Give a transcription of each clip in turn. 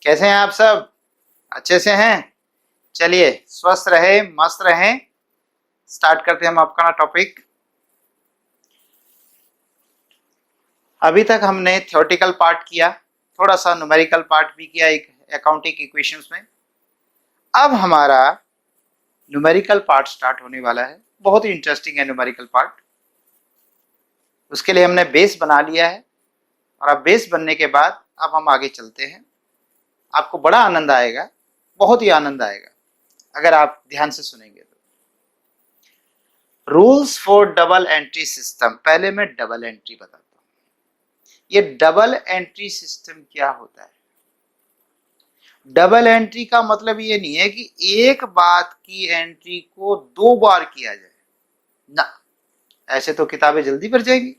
कैसे हैं आप सब? अच्छे से हैं? चलिए, स्वस्थ रहे, मस्त रहें। स्टार्ट करते हैं हम अपना टॉपिक। अभी तक हमने थ्योरेटिकल पार्ट किया, थोड़ा सा न्यूमेरिकल पार्ट भी किया एक अकाउंटिंग इक्वेशंस में। अब हमारा न्यूमेरिकल पार्ट स्टार्ट होने वाला है। बहुत ही इंटरेस्टिंग है न्यूमेरिकल पार्ट। उसके लिए हमने बेस बना लिया है और अब बेस बनने के बाद अब हम आगे चलते हैं। आपको बड़ा आनंद आएगा, बहुत ही आनंद आएगा अगर आप ध्यान से सुनेंगे तो। Rules for double entry system. पहले मैं डबल एंट्री बताता हूं। ये डबल एंट्री सिस्टम क्या होता है? डबल एंट्री का मतलब ये नहीं है कि एक बात की एंट्री को दो बार किया जाए ना, ऐसे तो किताबें जल्दी भर जाएंगी।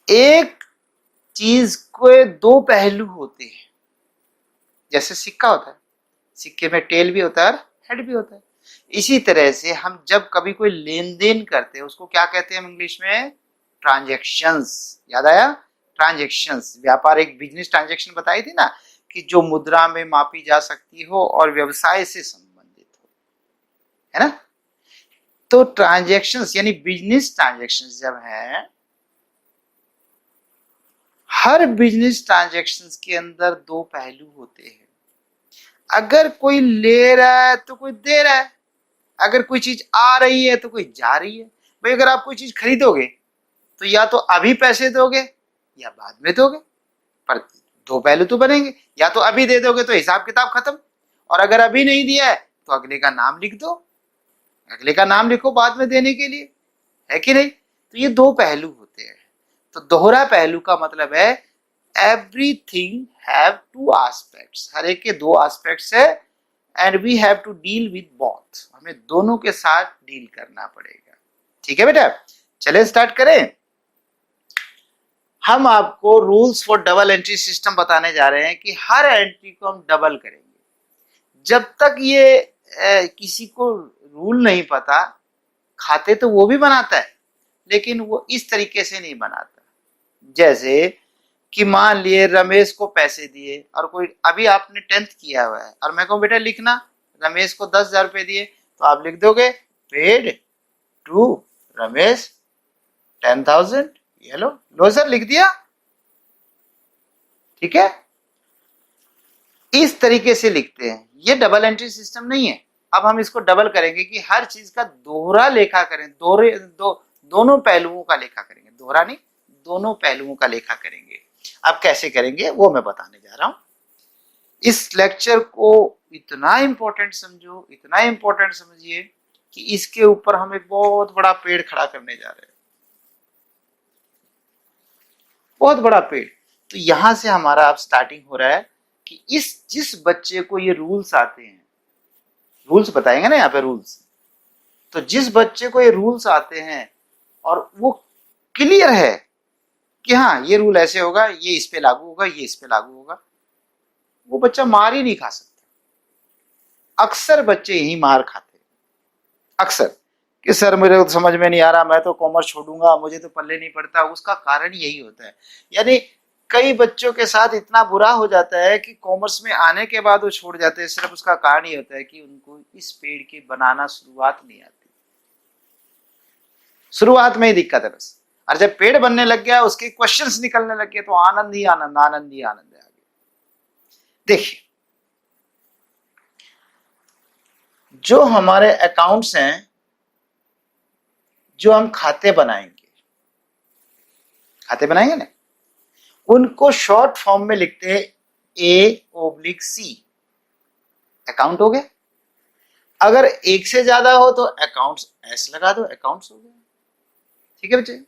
एक चीज के दो पहलू होते हैं। जैसे सिक्का होता है, सिक्के में टेल भी होता है और हेड भी होता है। इसी तरह से हम जब कभी कोई लेन देन करते हैं उसको क्या कहते हैं हम इंग्लिश में? ट्रांजैक्शंस। याद आया? ट्रांजैक्शंस। व्यापार एक बिजनेस ट्रांजैक्शन बताई थी ना, कि जो मुद्रा में मापी जा सकती हो और व्यवसाय से संबंधित हो, है ना? तो ट्रांजैक्शंस यानी बिजनेस ट्रांजैक्शंस जब है, हर बिजनेस ट्रांजैक्शंस के अंदर दो पहलू होते हैं। अगर कोई ले रहा है तो कोई दे रहा है, अगर कोई चीज आ रही है तो कोई जा रही है। भाई अगर आप कोई चीज खरीदोगे तो या तो अभी पैसे दोगे या बाद में दोगे, पर दो पहलू तो बनेंगे। या तो अभी दे दोगे तो हिसाब किताब खत्म, और अगर अभी नहीं दिया है तो अगले का नाम लिख दो, अगले का नाम लिखो बाद में देने के लिए, है कि नहीं? तो ये दो पहलू होते हैं। तो दोहरा पहलू का मतलब है एवरीथिंग हैव टू एस्पेक्ट्स। हर एक के दो एस्पेक्ट्स है and we have to deal with both. हमें दोनों के साथ डील करना पड़ेगा। ठीक है बेटा, चले स्टार्ट करें। हम आपको rules for double entry system बताने जा रहे हैं कि हर एंट्री को हम डबल करेंगे। जब तक ये किसी को रूल नहीं पता, खाते तो वो भी बनाता है लेकिन वो इस तरीके से नहीं बनाता। जैसे कि मान लिए रमेश को पैसे दिए और कोई, अभी आपने 10th किया हुआ है और मैं कहूँ बेटा लिखना रमेश को 10,000 रुपए दिए, तो आप लिख दोगे पेड टू रमेश 10,000। ये लो सर लिख दिया। ठीक है, इस तरीके से लिखते हैं। ये डबल एंट्री सिस्टम नहीं है। अब हम इसको डबल करेंगे कि हर चीज का दोहरा लेखा करें, दोनों पहलुओं का लेखा करेंगे। दोहरा नहीं, दोनों पहलुओं का लेखा करेंगे। अब कैसे करेंगे वो मैं बताने जा रहा हूं। इस लेक्चर को इतना इंपॉर्टेंट समझो, इतना इंपॉर्टेंट समझिए कि इसके ऊपर हम एक बहुत बड़ा पेड़ खड़ा करने जा रहे हैं। बहुत बड़ा पेड़। तो यहां से हमारा अब स्टार्टिंग हो रहा है कि जिस बच्चे को ये रूल्स आते हैं, रूल्स बताएंगे ना यहाँ पे रूल्स, तो जिस बच्चे को ये रूल्स आते हैं और वो क्लियर है कि हाँ ये रूल ऐसे होगा, ये इस पे लागू होगा, ये इस पे लागू होगा, वो बच्चा मार ही नहीं खा सकता। अक्सर बच्चे यही मार खाते हैं, अक्सर, कि सर मेरे को समझ में नहीं आ रहा, मैं तो कॉमर्स छोड़ूंगा, मुझे तो पल्ले नहीं पड़ता। उसका कारण यही होता है। यानी कई बच्चों के साथ इतना बुरा हो जाता है कि कॉमर्स में आने के बाद वो छोड़ जाते हैं। सिर्फ उसका कारण ये होता है कि उनको इस पेड़ की बनाना शुरुआत नहीं आती, शुरुआत में ही दिक्कत है बस। और जब पेड़ बनने लग गया, उसके क्वेश्चंस निकलने लग गए, तो आनंद ही आनंद, आनंद ही आनंद है आगे। देखिए, जो हमारे अकाउंट्स हैं, जो हम खाते बनाएंगे, खाते बनाएंगे ना, उनको शॉर्ट फॉर्म में लिखते हैं A/C। अकाउंट हो गया। अगर एक से ज्यादा हो तो अकाउंट्स S लगा दो, अकाउंट्स हो गया। ठीक है बच्चे,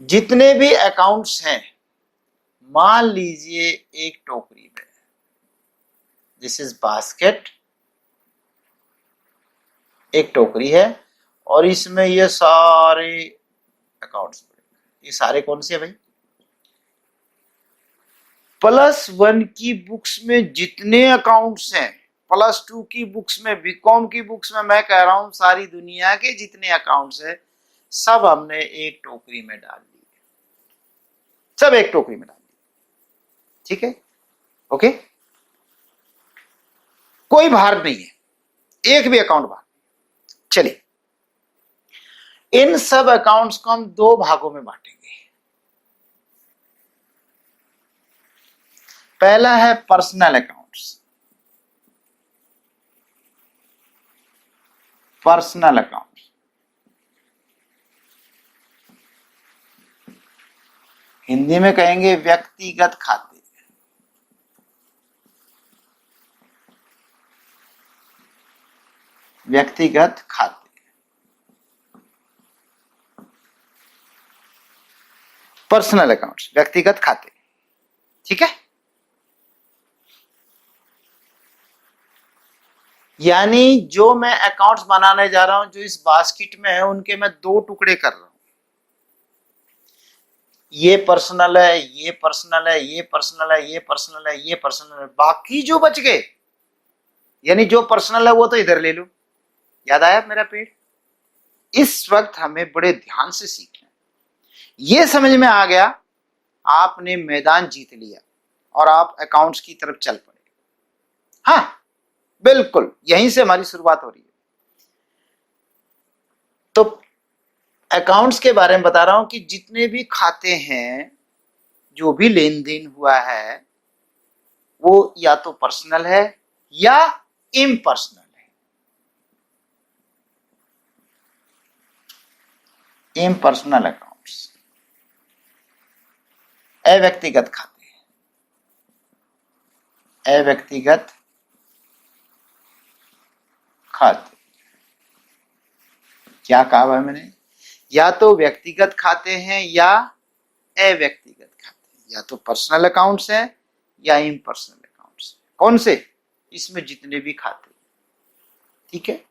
जितने भी अकाउंट्स हैं, मान लीजिए एक टोकरी में, दिस इज बास्केट, एक टोकरी है और इसमें ये सारे अकाउंट्स, ये सारे कौन से है भाई? +1 की बुक्स में जितने अकाउंट्स हैं, +2 की बुक्स में, बीकॉम की बुक्स में, मैं कह रहा हूं सारी दुनिया के जितने अकाउंट्स हैं, सब हमने एक टोकरी में डाल दिए, सब एक टोकरी में डाल दिए। ठीक है, ओके। कोई भार नहीं है, एक भी अकाउंट भार। चलिए, इन सब अकाउंट्स को हम दो भागों में बांटेंगे। पहला है personal accounts. Personal account Hindi में कहेंगे व्यक्तिगत खाते। व्यक्तिगत खाते, पर्सनल अकाउंट्स, व्यक्तिगत खाते, ठीक है। यानी जो मैं अकाउंट्स बनाने जा रहा हूं, जो इस बास्केट में है, उनके मैं दो टुकड़े कर रहा हूं। ये पर्सनल है, ये पर्सनल है, ये पर्सनल है, ये पर्सनल है, ये पर्सनल है। बाकी जो बच गए, यानी जो पर्सनल है वो तो इधर ले लो। याद आया मेरा पेड़? इस वक्त हमें बड़े ध्यान से सीखना है। ये समझ में आ गया, आपने मैदान जीत लिया और आप अकाउंट्स की तरफ चल पड़े। हाँ, बिल्कुल यहीं से हमारी शुरुआत हो रही है। तो अकाउंट्स के बारे में बता रहा हूं कि जितने भी खाते हैं, जो भी लेन देन हुआ है, वो या तो पर्सनल है या इम्पर्सनल है। इम्पर्सनल अकाउंट्स, अव्यक्तिगत खाते, अव्यक्तिगत खाते। क्या कहा है मैंने? या तो व्यक्तिगत खाते हैं या अव्यक्तिगत खाते, या तो पर्सनल अकाउंट्स हैं या इम्पर्सनल अकाउंट्स। कौन से? इसमें जितने भी खाते, ठीक है।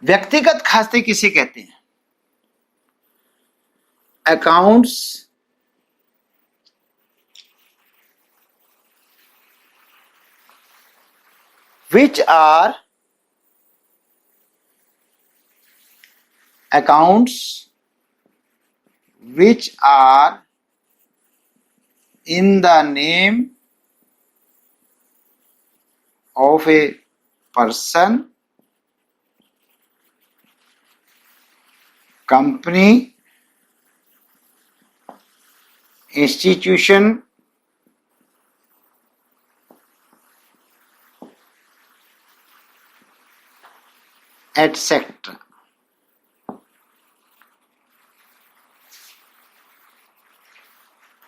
व्यक्तिगत खाते किसे कहते हैं? Accounts which are accounts which are in the name of a person, company, institution, etc.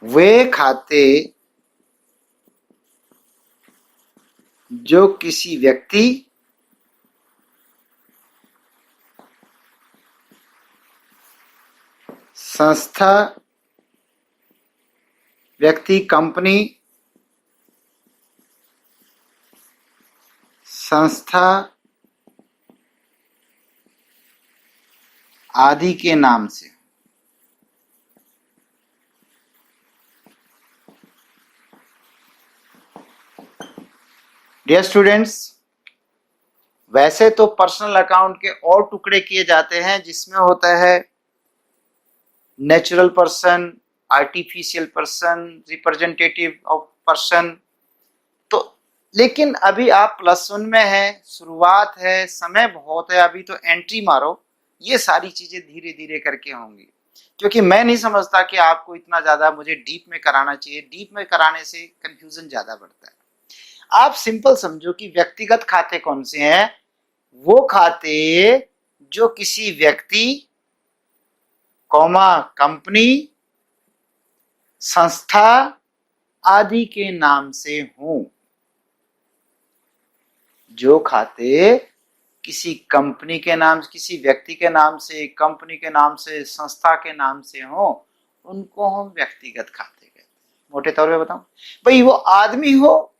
वे खाते जो किसी व्यक्ति, संस्था, व्यक्ति, कंपनी, संस्था आदि के नाम से। डियर स्टूडेंट्स, वैसे तो पर्सनल अकाउंट के और टुकड़े किए जाते हैं, जिसमें होता है natural person, artificial person, representative of person. तो लेकिन अभी आप +1 में है, शुरुआत है, समय बहुत है, अभी तो एंट्री मारो। ये सारी चीजें धीरे धीरे करके होंगी, क्योंकि मैं नहीं समझता कि आपको इतना ज्यादा मुझे डीप में कराना चाहिए। डीप में कराने से कंफ्यूजन ज्यादा बढ़ता है। आप सिंपल समझो कि व्यक्तिगत खाते कौन से हैं? वो खाते जो किसी व्यक्ति, कंपनी, संस्था आदि के नाम से हों। जो खाते किसी कंपनी के नाम, किसी व्यक्ति के नाम से, कंपनी के नाम से, संस्था के नाम से हो, उनको हम व्यक्तिगत खाते कहते हैं। मोटे तौर पे बताऊं भाई, वो आदमी हो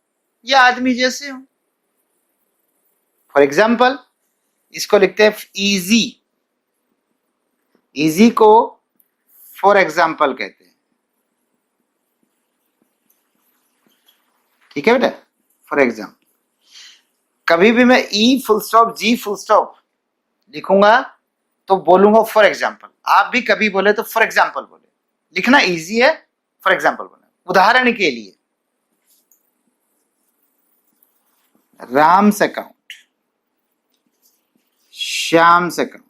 या आदमी जैसे हो। फॉर एग्जाम्पल, इसको लिखते हैं इजी। इजी को फॉर एग्जाम्पल कहते हैं, ठीक है बेटा। फॉर एग्जाम्पल, कभी भी मैं ई फुल स्टॉप जी फुल स्टॉप लिखूंगा तो बोलूंगा फॉर एग्जाम्पल। आप भी कभी बोले तो फॉर एग्जाम्पल बोले, लिखना इजी है। फॉर एग्जाम्पल बना, उदाहरण के लिए राम्स अकाउंट, श्याम्स अकाउंट,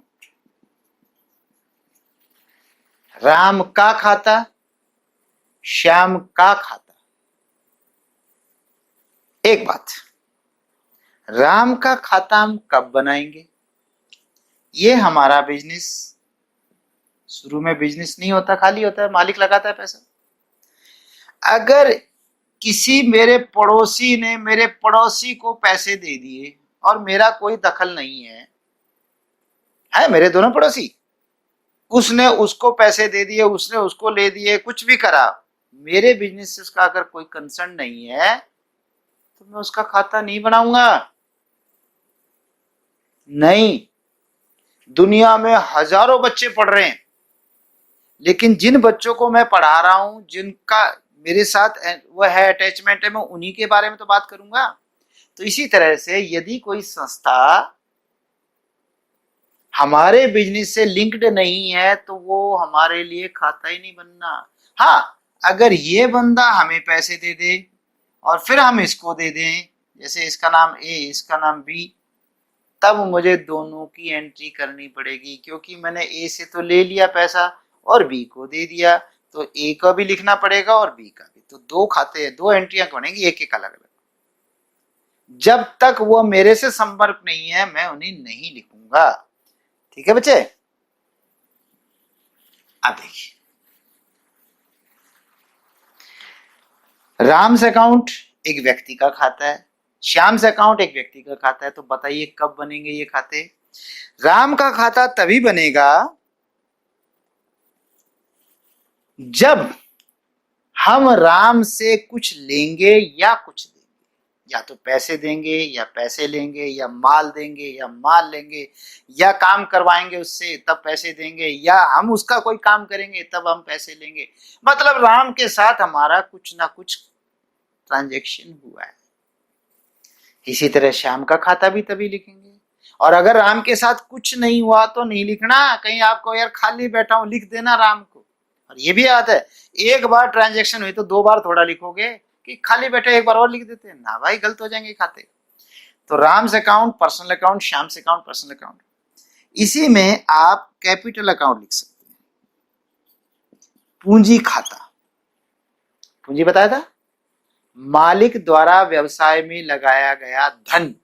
राम का खाता, श्याम का खाता। एक बात, राम का खाता हम कब बनाएंगे? ये हमारा बिजनेस, शुरू में बिजनेस नहीं होता, खाली होता है, मालिक लगाता है पैसा। अगर किसी मेरे पड़ोसी ने मेरे पड़ोसी को पैसे दे दिए और मेरा कोई दखल नहीं है मेरे दोनों पड़ोसी, उसने उसको पैसे दे दिए, उसने उसको ले दिए, कुछ भी करा, मेरे बिजनेस से उसका अगर कोई कंसर्न नहीं है तो मैं उसका खाता नहीं बनाऊंगा। नहीं, दुनिया में हजारों बच्चे पढ़ रहे हैं, लेकिन जिन बच्चों को मैं पढ़ा रहा हूं, जिनका मेरे साथ वो है अटैचमेंट है, मैं उन्हीं के बारे में तो बात करूंगा। तो इसी तरह से यदि कोई संस्था हमारे बिजनेस से लिंक्ड नहीं है तो वो हमारे लिए खाता ही नहीं बनना। हाँ, अगर ये बंदा हमें पैसे दे दे और फिर हम इसको दे दें, जैसे इसका नाम ए, इसका नाम बी, तब मुझे दोनों की एंट्री करनी पड़ेगी, क्योंकि मैंने ए से तो ले लिया पैसा और बी को दे दिया, तो ए का भी लिखना पड़ेगा और बी का भी। तो दो खाते, दो एंट्रियां बनेगी, एक एक अलग अलग। जब तक वो मेरे से संपर्क नहीं है मैं उन्हें नहीं लिखूंगा। ठीक है बच्चे? अब देखिए, राम्स अकाउंट एक व्यक्ति का खाता है, श्याम्स अकाउंट एक व्यक्ति का खाता है। तो बताइए कब बनेंगे ये खाते? राम का खाता तभी बनेगा जब हम राम से कुछ लेंगे या कुछ देंगे, या तो पैसे देंगे या पैसे लेंगे, या माल देंगे या माल लेंगे, या काम करवाएंगे उससे तब पैसे देंगे, या हम उसका कोई काम करेंगे तब हम पैसे लेंगे। मतलब राम के साथ हमारा कुछ ना कुछ ट्रांजैक्शन हुआ है। इसी तरह श्याम का खाता भी तभी लिखेंगे। और अगर राम के साथ कुछ नहीं हुआ तो नहीं लिखना। कहीं आपको यार खाली बैठा हूं लिख देना राम को। और ये भी याद है, एक बार ट्रांजैक्शन हुई तो दो बार थोड़ा लिखोगे कि खाली बैठे एक बार और लिख देते हैं ना भाई, गलत हो जाएंगे खाते। तो Ram's account personal account, Shyam's account personal account. इसी में आप कैपिटल अकाउंट लिख सकते हैं। पूंजी खाता, पूंजी बताया था, मालिक द्वारा व्यवसाय में लगाया गया धन।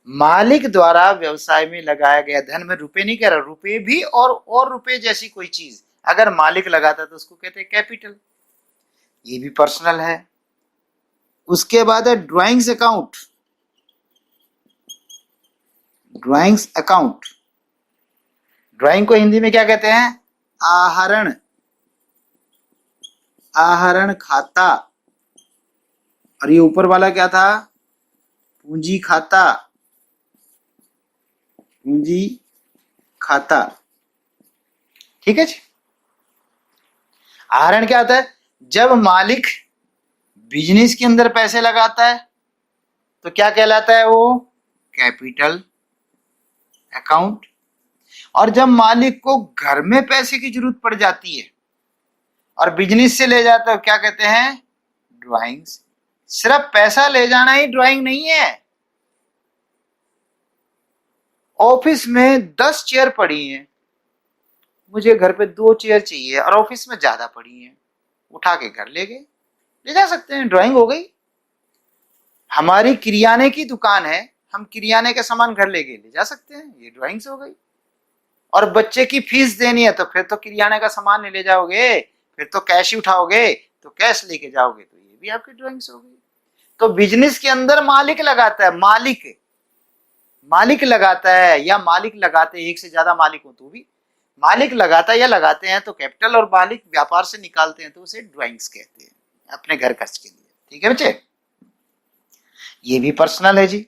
मालिक द्वारा व्यवसाय में लगाया गया धन, में रुपए नहीं कह रहा, रुपए भी और रुपए जैसी कोई चीज अगर मालिक लगाता तो उसको कहते हैं कैपिटल। ये भी पर्सनल है। उसके बाद है drawings account. Drawings account, drawing को हिंदी में क्या कहते हैं? आहरण, आहरण खाता। और ये ऊपर वाला क्या था? पूंजी खाता, पूंजी खाता। ठीक है जी। आहरण क्या होता है? जब मालिक बिजनेस के अंदर पैसे लगाता है तो क्या कहलाता है वो? Capital account. और जब मालिक को घर में पैसे की जरूरत पड़ जाती है और बिजनेस से ले जाता है, क्या कहते हैं? ड्राइंग्स। सिर्फ पैसा ले जाना ही ड्राइंग नहीं है। ऑफिस में 10 चेयर पड़ी हैं, मुझे घर पे 2 चेयर चाहिए और ऑफिस में ज्यादा पड़ी हैं, उठा के घर ले गए, ले जा सकते हैं, ड्राइंग हो गई। हमारी किरियाने की दुकान है, हम किरियाने का सामान घर ले गए, ले जा सकते हैं, ये ड्राइंग्स हो गई। और बच्चे की फीस देनी है तो फिर तो किरियाने का सामान नहीं ले जाओगे, फिर तो कैश ही उठाओगे, तो कैश लेके जाओगे, तो ये भी आपकी ड्राइंग्स हो गई। तो बिजनेस के अंदर मालिक लगाता है, मालिक लगाता है या मालिक लगाते हैं, एक से ज्यादा मालिक हो तो भी मालिक लगाता है या लगाते हैं, तो कैपिटल और मालिक व्यापार से निकालते हैं तो उसे ड्राइंग्स कहते हैं, अपने घर खर्च के लिए। ठीक है बच्चे? ये भी पर्सनल है जी।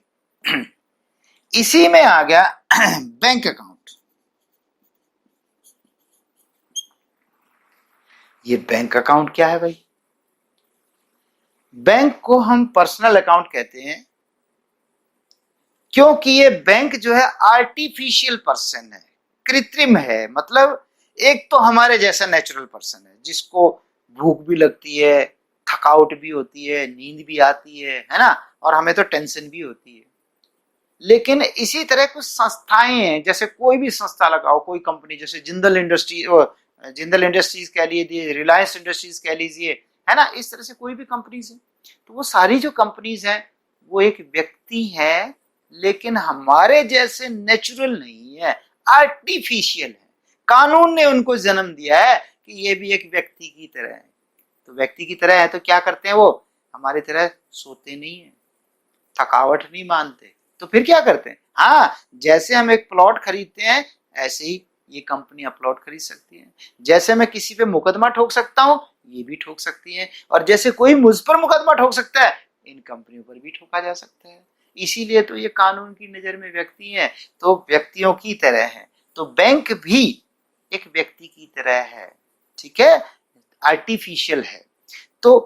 इसी में आ गया बैंक अकाउंट। ये बैंक अकाउंट क्या है भाई? बैंक को हम पर्सनल अकाउंट कहते हैं क्योंकि ये बैंक जो है आर्टिफिशियल पर्सन है, कृत्रिम है। मतलब एक तो हमारे जैसा नेचुरल पर्सन है जिसको भूख भी लगती है, थकावट भी होती है, नींद भी आती है ना, और हमें तो टेंशन भी होती है। लेकिन इसी तरह कुछ संस्थाएं हैं, जैसे कोई भी संस्था लगाओ, कोई कंपनी, जैसे जिंदल इंडस्ट्रीज कह लीजिए, रिलायंस इंडस्ट्रीज कह लीजिए, है ना, इस तरह से कोई भी कंपनीज है, तो वो सारी जो कंपनीज हैं वो एक व्यक्ति है, लेकिन हमारे जैसे नेचुरल नहीं है, आर्टिफिशियल है। कानून ने उनको जन्म दिया है कि ये भी एक व्यक्ति की तरह है। तो व्यक्ति की तरह है तो क्या करते हैं, वो हमारी तरह सोते नहीं है, थकावट नहीं मानते, तो फिर क्या करते हैं, हाँ, जैसे हम एक प्लॉट खरीदते हैं ऐसे ही ये कंपनियां प्लॉट खरीद सकती हैं। जैसे मैं किसी पे मुकदमा ठोक सकता हूं, ये भी ठोक सकती हैं, और जैसे कोई मुझ पर मुकदमा ठोक सकता है, इन कंपनियों पर भी ठोका जा सकता है। इसीलिए तो ये कानून की नजर में व्यक्ति हैं, तो व्यक्तियों की तरह है। तो बैंक भी एक व्यक्ति की तरह है, ठीक है, आर्टिफिशियल है। तो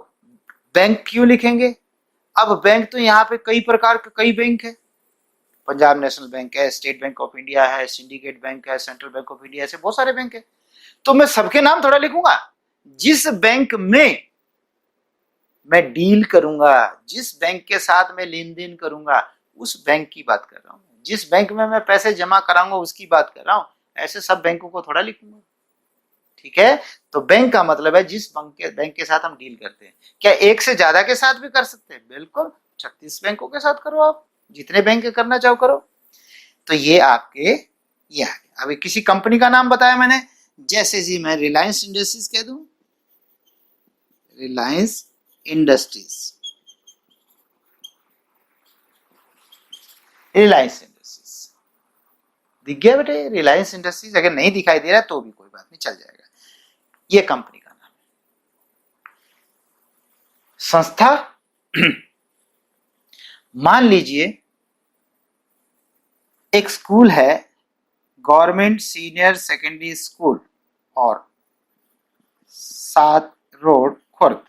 बैंक क्यों लिखेंगे, अब बैंक तो यहाँ पे कई प्रकार के कई बैंक है, पंजाब नेशनल बैंक है, स्टेट बैंक ऑफ इंडिया है, सिंडिकेट बैंक है, सेंट्रल बैंक ऑफ इंडिया, ऐसे बहुत सारे बैंक है। तो मैं सबके नाम थोड़ा लिखूंगा, जिस बैंक में मैं डील करूंगा, जिस बैंक के साथ मैं लेन देन करूंगा, उस बैंक की बात कर रहा हूं। जिस बैंक में मैं पैसे जमा कराऊंगा उसकी बात कर रहा हूं, ऐसे सब बैंकों को थोड़ा लिखूंगा, ठीक है। तो बैंक का मतलब है जिस बैंक के साथ हम डील करते हैं। क्या एक से ज्यादा के साथ भी कर सकते हैं, बिल्कुल, 36 बैंकों के साथ करो, आप जितने बैंक करना चाहो करो। तो ये आपके ये आ गया। अभी किसी कंपनी का नाम बताया मैंने, जैसे जी मैं रिलायंस इंडस्ट्रीज कह दूं, रिलायंस इंडस्ट्रीज, रिलायंस इंडस्ट्रीज दिख गया बेटे, रिलायंस इंडस्ट्रीज। अगर नहीं दिखाई दे रहा तो भी कोई बात नहीं, चल जाएगा, ये कंपनी का नाम है। संस्था मान लीजिए एक स्कूल है, गवर्नमेंट सीनियर सेकेंडरी स्कूल, और 7 रोड खुर्द,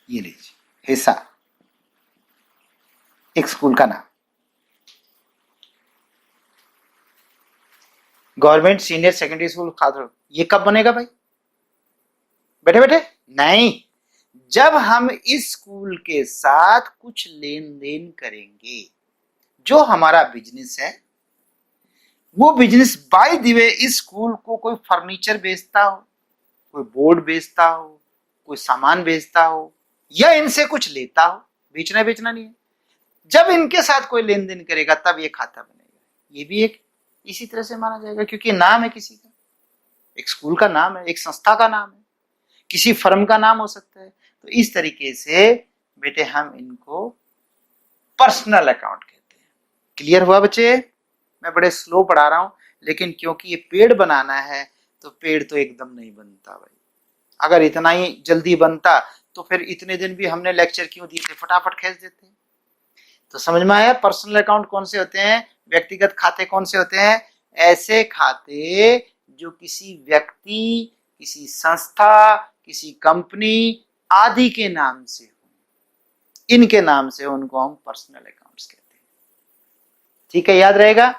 ये लीजिए हिस्सा, एक स्कूल का नाम, गवर्नमेंट सीनियर सेकेंडरी स्कूल खादर। ये कब बनेगा भाई, बैठे बैठे नहीं, जब हम इस स्कूल के साथ कुछ लेन देन करेंगे, जो हमारा बिजनेस है, वो बिजनेस बाय द वे इस स्कूल को कोई फर्नीचर बेचता हो, कोई बोर्ड बेचता हो, कोई सामान बेचता हो, या इनसे कुछ लेता हो, बेचना बेचना नहीं है, जब इनके साथ कोई लेन देन करेगा तब ये खाता बनेगा। ये भी एक इसी तरह से माना जाएगा, क्योंकि नाम है किसी का, एक स्कूल का नाम है, एक संस्था का नाम है, किसी फर्म का नाम हो सकता है। तो इस तरीके से बेटे हम इनको पर्सनल अकाउंट कहते हैं। क्लियर हुआ बच्चे, मैं बड़े स्लो पढ़ा रहा हूं, लेकिन क्योंकि ये पेड़ बनाना है तो पेड़ तो एकदम नहीं बनता भाई। अगर इतना ही जल्दी बनता तो फिर इतने दिन भी हमने लेक्चर क्यों दिए थे, फटाफट खींच देते। तो समझ में आया, पर्सनल अकाउंट कौन से होते हैं, व्यक्तिगत खाते कौन से होते हैं, ऐसे खाते जो किसी व्यक्ति, किसी संस्था, किसी कंपनी आदि के नाम से हो, इनके नाम से उनको हम पर्सनल अकाउंट्स कहते हैं। ठीक है, याद रहेगा।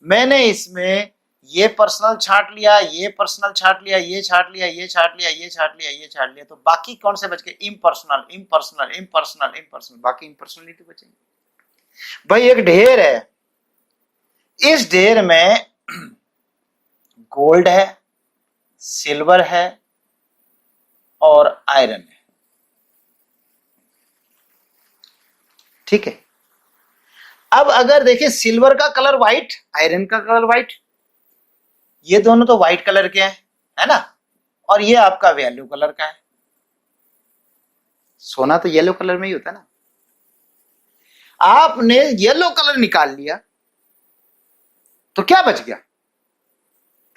मैंने इसमें ये पर्सनल छांट लिया, ये पर्सनल छांट लिया, ये छांट लिया, ये छांट लिया, ये छांट लिया, ये छांट लिया, तो बाकी कौन से बच गए, इम्पर्सनल, इम्पर्सनल, इम्पर्सनल, इम्पर्सनल, बाकी इम्पर्सनलिटी बचेंगे। भाई एक ढेर है, इस ढेर में गोल्ड है, सिल्वर है और आयरन है, ठीक है। अब अगर देखें, सिल्वर का कलर व्हाइट, आयरन का कलर व्हाइट, ये दोनों तो व्हाइट कलर के हैं, है ना, और ये आपका येलो कलर का है। सोना तो येलो कलर में ही होता है ना। आपने येलो कलर निकाल लिया तो क्या बच गया,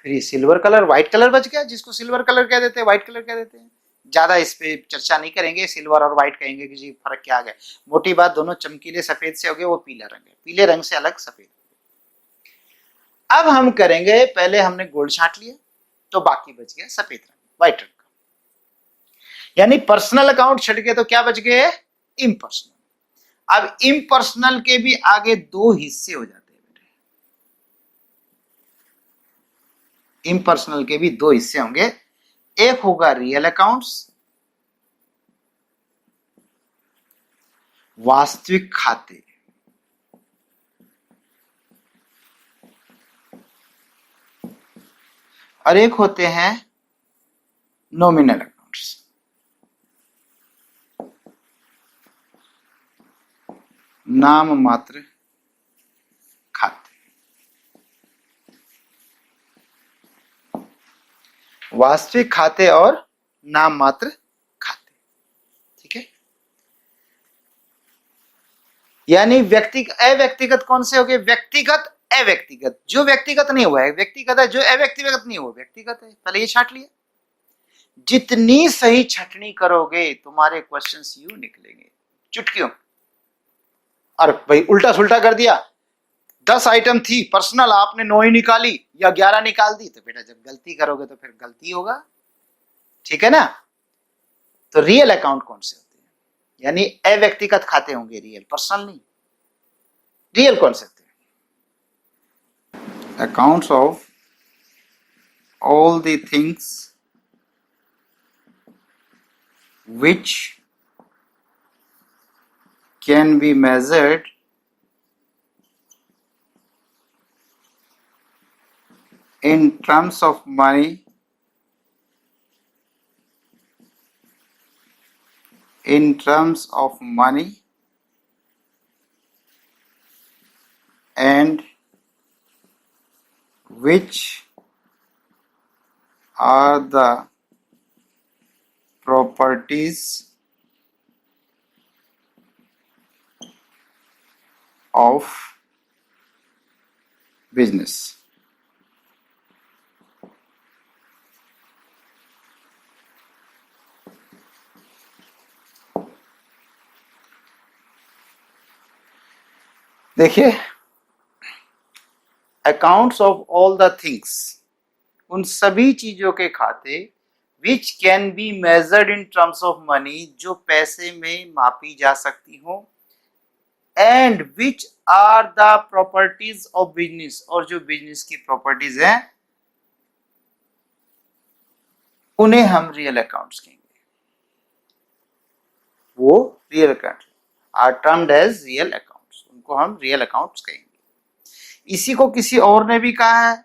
फिर ये सिल्वर कलर, व्हाइट कलर बच गया, जिसको सिल्वर कलर कह देते हैं, व्हाइट कलर कह देते हैं। ज्यादा इस पे चर्चा नहीं करेंगे, सिल्वर और व्हाइट कहेंगे कि जी फर्क क्या आ गया। मोटी बात, दोनों चमकीले सफेद से हो गए, वो पीला रंग है, पीले रंग से अलग सफेद। अब हम करेंगे, पहले हमने गोल्ड छांट लिया तो बाकी बच गया सफेद रंग, व्हाइट रंग का, यानी पर्सनल अकाउंट छट गए तो क्या बच गए, इम्पर्सनल। अब इम्पर्सनल के भी आगे 2 हिस्से हो जाते हैं बेटे, इम्पर्सनल के भी दो हिस्से होंगे, एक होगा रियल अकाउंट्स, वास्तविक खाते, और एक होते हैं नॉमिनल अकाउंट्स। नाम मात्र खाते, वास्तविक खाते और नाम मात्र खाते, ठीक है। यानी अव्यक्तिगत कौन से हो गए? व्यक्तिगत, अव्यक्तिगत। जो व्यक्तिगत नहीं हुआ है व्यक्तिगत है, जो अव्यक्तिगत नहीं हुआ व्यक्तिगत है। पहले ये छाट लिया। जितनी सही छटनी करोगे तुम्हारे क्वेश्चंस यूं निकलेंगे चुटकियों। और भाई उल्टा सुल्टा कर दिया, 10 आइटम थी पर्सनल, आपने 9 ही निकाली या 11 निकाल दी, तो बेटा जब गलती करोगे तो फिर गलती होगा, ठीक है ना। तो रियल अकाउंट कौन से होते हैं? यानी अव्यक्तिगत खाते होंगे, रियल, पर्सनल नहीं। रियल कौन से होते हैं? Accounts of all the things which can be measured in terms of money, and which are the properties of business. देखिए, accounts of all the things, उन सभी चीजों के खाते, which can be measured in terms of money, जो पैसे में मापी जा सकती हो, and which are the properties of business, और जो बिजनेस की प्रॉपर्टीज हैं उन्हें हम रियल अकाउंट्स कहेंगे। वो real account are termed as real accounts, उनको हम रियल अकाउंट्स कहेंगे। इसी को किसी और ने भी कहा है,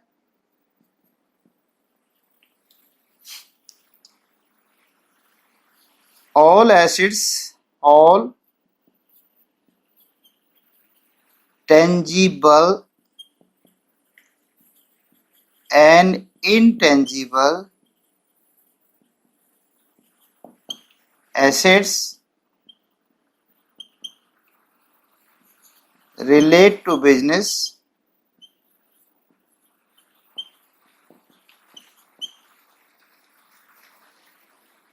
all assets, all tangible and intangible assets relate to business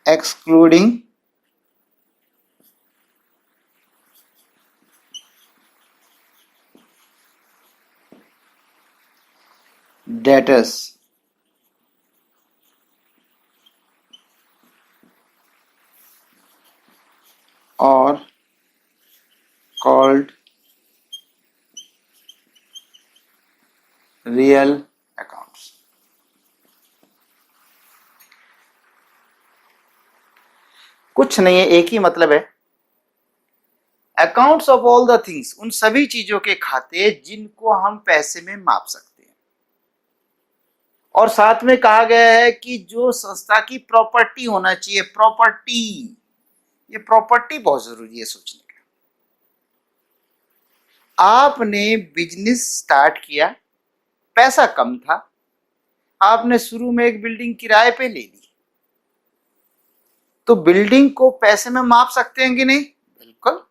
excluding debtors, or called real accounts. कुछ नहीं है, एक ही मतलब है। Accounts of all the things, उन सभी चीजों के खाते जिनको हम पैसे में माप सकते हैं। और साथ में कहा गया है कि जो संस्था की प्रॉपर्टी होना चाहिए, प्रॉपर्टी, ये प्रॉपर्टी बहुत जरूरी है सोचने का। आपने बिजनेस स्टार्ट किया, पैसा कम था, आपने शुरू में एक बिल्डिंग किराए पे ले ली, तो बिल्डिंग को पैसे में माप सकते हैं कि नहीं? बिल्कुल।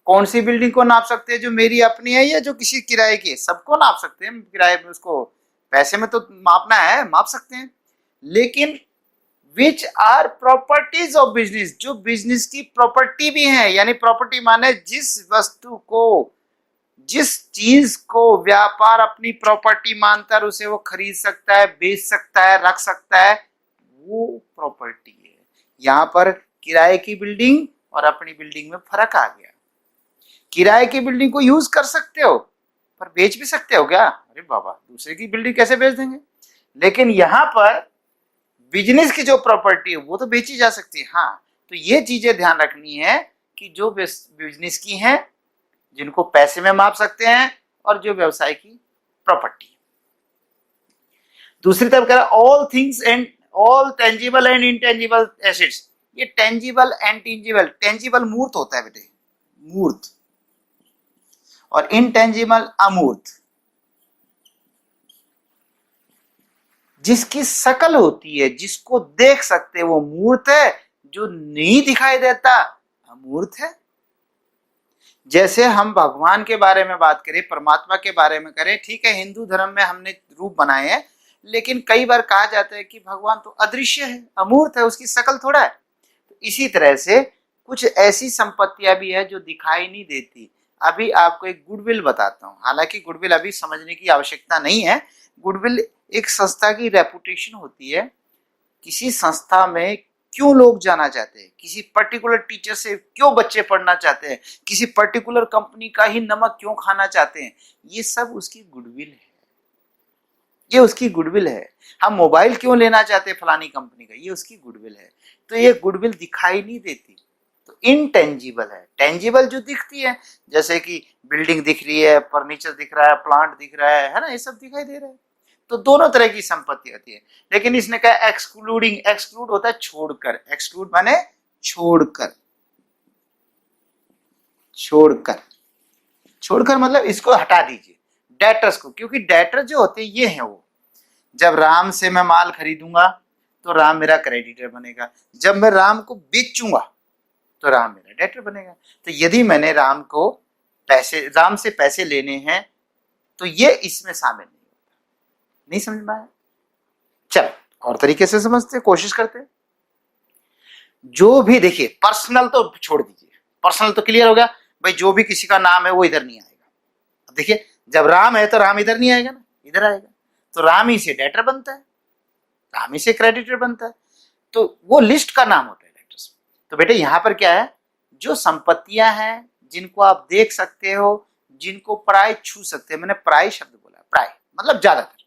कौन सी बिल्डिंग को नाप सकते हैं? जो मेरी अपनी है या जो किसी किराए की है? सबको नाप सकते हैं किराए में, उसको पैसे में तो मापना है, माप सकते हैं। लेकिन which are properties of business, जो बिजनेस की प्रॉपर्टी भी है, यानी प्रॉपर्टी माने जिस वस्तु को, जिस चीज को व्यापार अपनी प्रॉपर्टी मानता है, उसे वो खरीद सकता है, बेच सकता है, रख सकता है, वो प्रॉपर्टी है। यहां पर किराए की बिल्डिंग और अपनी बिल्डिंग में फर्क आ गया। किराए की बिल्डिंग को यूज कर सकते हो पर बेच भी सकते हो क्या? अरे बाबा, दूसरे की बिल्डिंग कैसे बेच देंगे? लेकिन यहां पर बिजनेस की जो प्रॉपर्टी है वो तो बेची जा सकती है। हाँ, तो ये चीजें ध्यान रखनी है कि जो बिजनेस की हैं, जिनको पैसे में माप सकते हैं, और जो व्यवसाय की प्रॉपर्टी। दूसरी तरफ कह रहा है all things and all tangible and intangible assets. ये टेंजिबल एंड टेंजिबल, टेंजिबल मूर्त होता है बेटे, मूर्त, और इनटेंजिबल अमूर्त। जिसकी शकल होती है, जिसको देख सकते वो मूर्त है, जो नहीं दिखाई देता अमूर्त है। जैसे हम भगवान के बारे में बात करें, परमात्मा के बारे में करें, ठीक है, हिंदू धर्म में हमने रूप बनाए हैं, लेकिन कई बार कहा जाता है कि भगवान तो अदृश्य है, अमूर्त है, उसकी शकल थोड़ा है। तो इसी तरह से कुछ ऐसी संपत्तियां भी है जो दिखाई नहीं देती। अभी आपको एक गुडविल बताता हूं, हालांकि गुडविल अभी समझने की आवश्यकता नहीं है। गुडविल एक संस्था की रेपुटेशन होती है। किसी संस्था में क्यों लोग जाना चाहते हैं, किसी पर्टिकुलर टीचर से क्यों बच्चे पढ़ना चाहते हैं, किसी पर्टिकुलर कंपनी का ही नमक क्यों खाना चाहते हैं, ये सब उसकी गुडविल है। ये उसकी गुडविल है। हम मोबाइल क्यों लेना चाहते हैं फलानी कंपनी का, ये उसकी गुडविल है। तो ये गुडविल दिखाई नहीं देती, तो इनटेंजिबल है। टेंजिबल जो दिखती है, जैसे कि बिल्डिंग दिख रही है, फर्नीचर दिख रहा है, प्लांट दिख रहा है ना, ये सब दिखाई दे रहा है। तो दोनों तरह की संपत्ति होती है। लेकिन इसने कहा एक्सक्लूडिंग, एक्सक्लूड होता है छोड़कर, एक्सक्लूड माने छोड़कर, छोड़कर, छोड़कर मतलब इसको हटा दीजिए, डेटर्स को। क्योंकि डेटर जो होते हैं ये हैं वो, जब राम से मैं माल खरीदूंगा तो राम मेरा क्रेडिटर बनेगा, जब मैं राम को बेचूंगा तो राम मेरा डेटर बनेगा। तो यदि मैंने राम से पैसे लेने हैं तो ये इसमें शामिल नहीं होता। नहीं समझ में आया? चल और तरीके से समझते, कोशिश करते। जो भी देखिए, पर्सनल तो छोड़ दीजिए, पर्सनल तो क्लियर हो गया भाई, जो भी किसी का नाम है वो इधर नहीं आएगा। अब देखिए, जब राम है तो राम इधर नहीं आएगा ना, इधर आएगा। तो राम ही से डेटर बनता है, राम ही से क्रेडिटर बनता है, तो वो लिस्ट का नाम होता है डेटर्स। तो बेटे यहां पर क्या है, जो संपत्तियां हैं जिनको आप देख सकते हो, जिनको प्राय छू सकते हैं, मैंने प्राय शब्द बोला, प्राय मतलब ज्यादातर,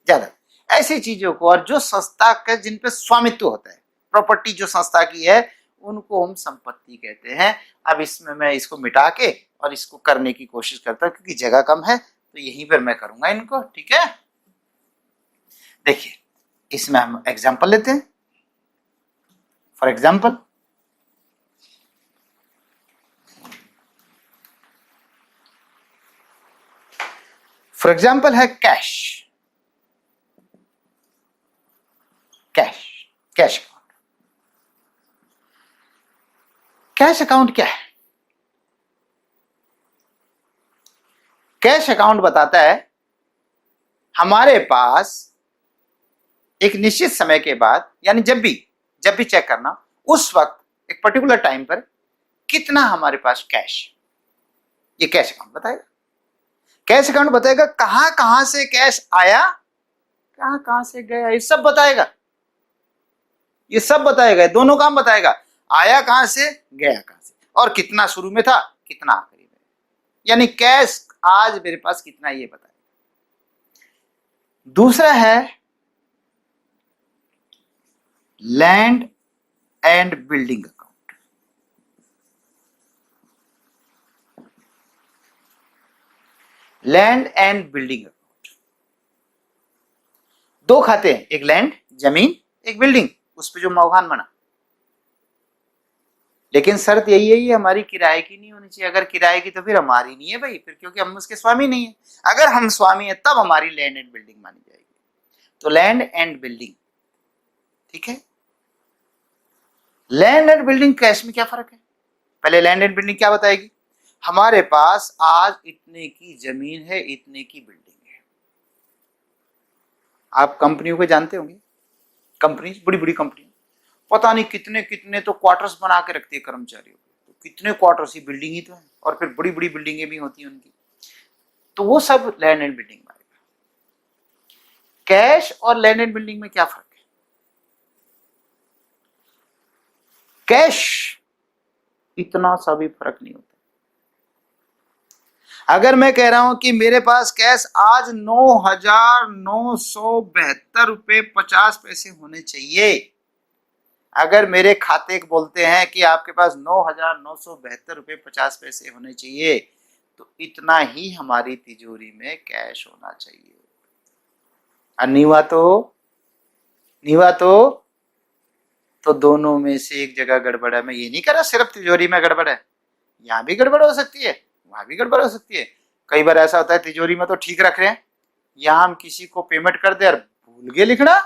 ज्यादा ऐसी चीजों को, और जो संस्था का जिन पे स्वामित्व होता है, प्रॉपर्टी जो संस्था की है, उनको हम संपत्ति कहते हैं। अब इसमें मैं इसको मिटा के और इसको करने की कोशिश करता हूं, क्योंकि जगह कम है तो यहीं पर मैं करूंगा इनको, ठीक है। देखिए इसमें हम एग्जांपल लेते हैं। फॉर एग्जांपल, है cash, cash, cash account. Cash account क्या है? कैश अकाउंट बताता है हमारे पास एक निश्चित समय के बाद, यानी जब भी चेक करना, उस वक्त एक पर्टिकुलर टाइम पर कितना हमारे पास कैश, ये कैश अकाउंट बताएगा। कैश अकाउंट बताएगा कहां से कैश आया, कहां से गया, ये सब बताएगा। ये सब बताएगा, दोनों काम बताएगा, आया कहां से, गया कहां से, और कितना शुरू में था, कितना आखिरी में, यानी कैश आज मेरे पास कितना, ये बताएगा। दूसरा है land and building account. Land and building account, दो खाते हैं, एक लैंड जमीन, एक बिल्डिंग, उस पे जो मकान बना। लेकिन शर्त यही है, ये हमारी किराए की नहीं होनी चाहिए। अगर किराए की तो फिर हमारी नहीं है भाई, फिर क्योंकि हम उसके स्वामी नहीं है। अगर हम स्वामी है तब हमारी लैंड एंड बिल्डिंग मानी जाएगी। तो लैंड एंड बिल्डिंग, ठीक है। लैंड एंड बिल्डिंग कैश में क्या फर्क है? पहले लैंड एंड बिल्डिंग क्या बताएगी, हमारे पास आज इतने की जमीन है, इतने की बिल्डिंग है। आप कंपनियों को जानते होंगे, कंपनी, बड़ी बड़ी कंपनी, पता नहीं कितने कितने तो क्वार्टर्स बना के रखती है कर्मचारियों को, तो कितने क्वार्टर्स, ही बिल्डिंग ही तो है, और फिर बड़ी बड़ी बिल्डिंगें भी होती हैं उनकी। तो वो सब लैंड एंड बिल्डिंग में आएगा। कैश और लैंड एंड बिल्डिंग में क्या फर्क है? कैश इतना सा भी फर्क नहीं होता। अगर मैं कह रहा हूं कि मेरे पास कैश आज 9,972 रुपये 50 पैसे होने चाहिए, अगर मेरे खाते बोलते हैं कि आपके पास 9,972 रुपये 50 पैसे होने चाहिए, तो इतना ही हमारी तिजोरी में कैश होना चाहिए। और नहीं हुआ तो दोनों में से एक जगह गड़बड़ है। मैं ये नहीं कह रहा सिर्फ तिजोरी में गड़बड़ है, यहाँ भी गड़बड़ हो सकती है, वहां भी गड़बड़ हो सकती है। कई बार ऐसा होता है तिजोरी में तो ठीक रख रहे हैं, यहाँ हम किसी को पेमेंट कर दे और भूल गए लिखना,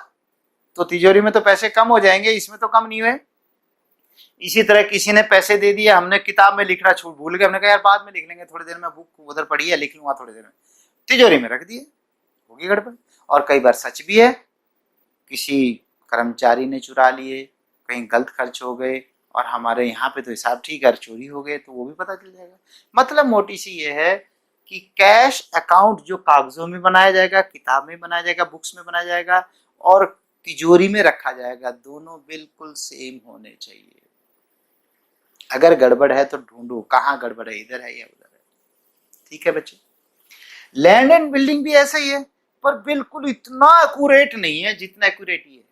तो तिजोरी में तो पैसे कम हो जाएंगे, इसमें तो कम नहीं हुए। इसी तरह किसी ने पैसे दे दिए, हमने किताब में लिखना छूट भूल गए, हमने कहा यार बाद में लिख लेंगे, थोड़ी देर में बुक उधर पड़ी है लिख लूंगा थोड़ी देर में, तिजोरी में रख दिए, होगी गड़बड़। और कई बार सच भी है, किसी कर्मचारी ने चुरा लिए, कहीं गलत खर्च हो गए, और हमारे यहाँ पे तो हिसाब ठीक है, चोरी हो गए तो वो भी पता चल जाएगा। मतलब मोटी सी ये है कि कैश अकाउंट जो कागजों में बनाया जाएगा, किताब में बनाया जाएगा, बुक्स में बनाया जाएगा, और तिजोरी में रखा जाएगा, दोनों बिल्कुल सेम होने चाहिए। अगर गड़बड़ है तो ढूंढो कहाँ गड़बड़ है, इधर है या उधर है। ठीक है बच्चे। लैंड एंड बिल्डिंग भी ऐसा ही है, पर बिल्कुल इतना एक्यूरेट नहीं है जितना एक्यूरेट ही है।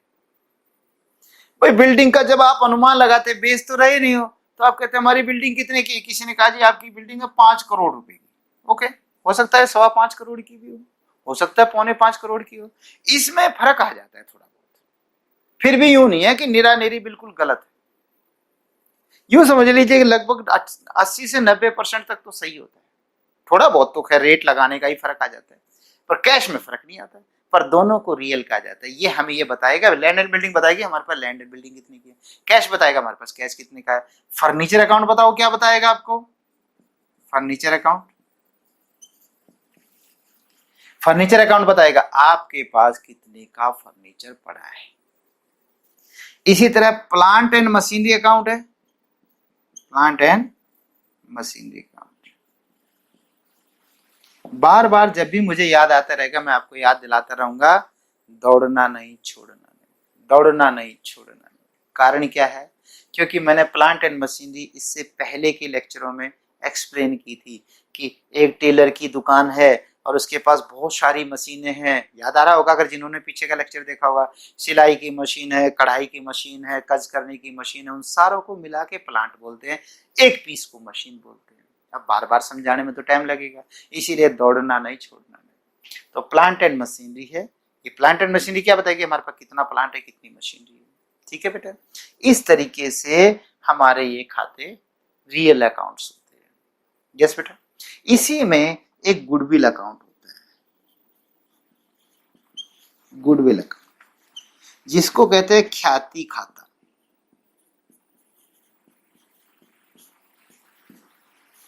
भाई बिल्डिंग का जब आप अनुमान लगाते, बेच तो रहे नहीं हो, तो आप कहते हैं हमारी बिल्डिंग कितने की, किसी ने कहा जी आपकी बिल्डिंग है 5 करोड़ रुपए की। ओके, हो सकता है 5.25 करोड़ की भी हो सकता है 4.25 करोड़ की हो, इसमें फर्क आ जाता है थोड़ा बहुत। फिर भी यूं नहीं है कि निरा निरी बिल्कुल गलत है, यूं समझ लीजिए कि लगभग 80 से 90% तक तो सही होता है। थोड़ा बहुत तो खैर रेट लगाने का ही फर्क आ जाता है, पर कैश में फर्क नहीं आता, पर दोनों को रियल कहा जाता है। ये हमें ये बताएगा, लैंड एंड बिल्डिंग बताएगी हमारे पास लैंड एंड बिल्डिंग कितने की है, कैश बताएगा हमारे पास कैश कितने का है। फर्नीचर अकाउंट बताओ क्या बताएगा आपको, फर्नीचर अकाउंट बताएगा आपके पास कितने का फर्नीचर पड़ा है। इसी तरह प्लांट एंड मशीनरी अकाउंट है, प्लांट एंड मशीनरी अकाउंट। बार बार जब भी मुझे याद आता रहेगा मैं आपको याद दिलाता रहूंगा, दौड़ना नहीं छोड़ना नहीं, दौड़ना नहीं छोड़ना नहीं। कारण क्या है, क्योंकि मैंने प्लांट एंड मशीनरी इससे पहले के लेक्चरों में एक्सप्लेन की थी कि एक टेलर की दुकान है और उसके पास बहुत सारी मशीनें हैं। याद आ रहा होगा अगर जिन्होंने पीछे का लेक्चर देखा होगा, सिलाई की मशीन है, कढ़ाई की मशीन है, कज करने की मशीन है, उन सारों को मिला के प्लांट बोलते हैं, एक पीस को मशीन बोलते हैं। अब बार बार समझाने में तो टाइम लगेगा, इसीलिए दौड़ना नहीं छोड़ना नहीं। तो प्लांट एंड मशीनरी है, ये प्लांट एंड मशीनरी क्या बताएगी हमारे पास कितना प्लांट है कितनी मशीनरी है। ठीक है बेटा, इस तरीके से हमारे ये खाते रियल अकाउंट्स होते हैं। यस बेटा, इसी में एक गुडविल अकाउंट होता है, गुडविल अकाउंट जिसको कहते हैं ख्याति खाता।